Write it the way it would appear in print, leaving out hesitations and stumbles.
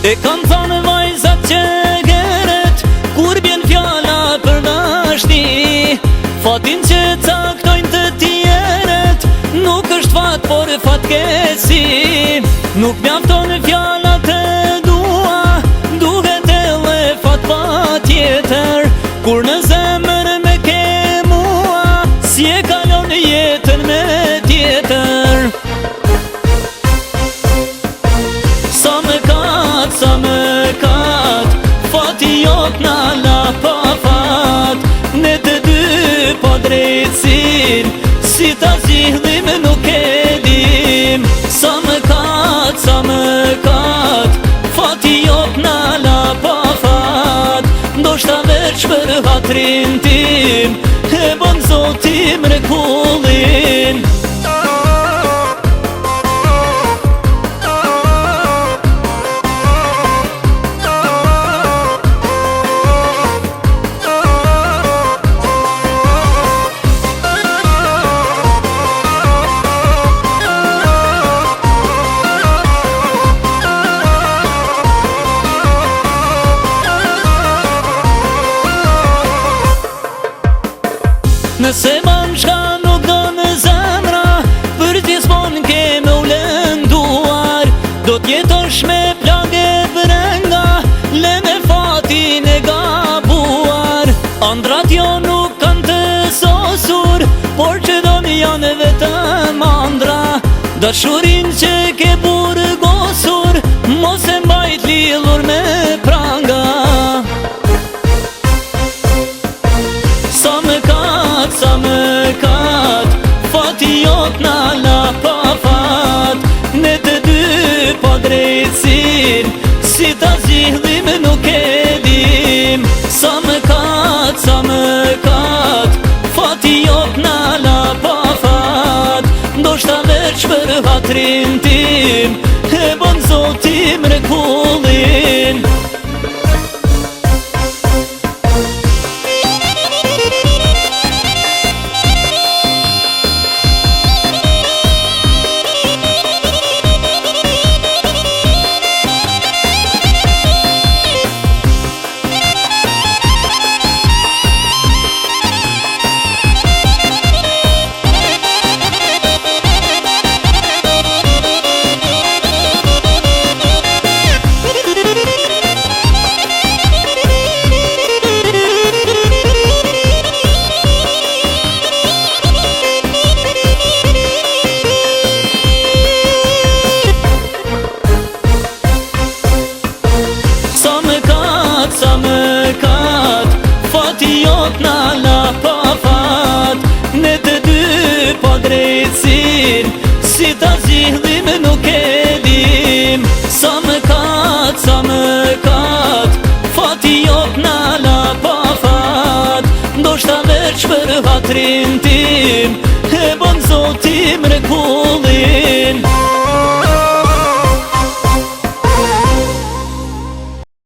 E kam thonë vajzat që geret, kur bjen fjalla për dashni, fatin që caktojnë të tjeret, nuk është fat, por fatkesi. Nuk mjafton fjallat e dua, duhet edhe fat pa tjetër, kur në zemër me ke mua, si e kalon jetën me tjetër. Sa më kat, fati jot na la pa fat, ne të dy po drejtsin, si ta zgjidhim nuk e dim. Sa më kat, fati jot na la pa fat, ndoshta veç për hatrin tim, e bon Zoti mrekullin. Nëse ban shka nuk do në zemra, për t'i s'pon ke me u lënduar, do t'jetosh me plage vrenga, le me fatin e gabuar. Andrat jo nuk kanë të sosur, por që do në janë vetëm andra, dashurin që ke burgosur, mos e mbajt lidhur me pranga. Sa më kat, fati jot na la pa fat, ne të dy po drejtsin, si ta zgjidhim nuk e dim. Sa më kat, fati jot na la pa fat, ndoshta veç për hatrin tim, e bon Zoti mrekullin. Sa më kat, fati jot na la pa fat, ne të dy po drejtsin, si ta zgjidhim nuk e dim. Sa më kat, fati jot na la pa fat, ndoshta veç për hatrin tim, e bon Zoti mrekullin.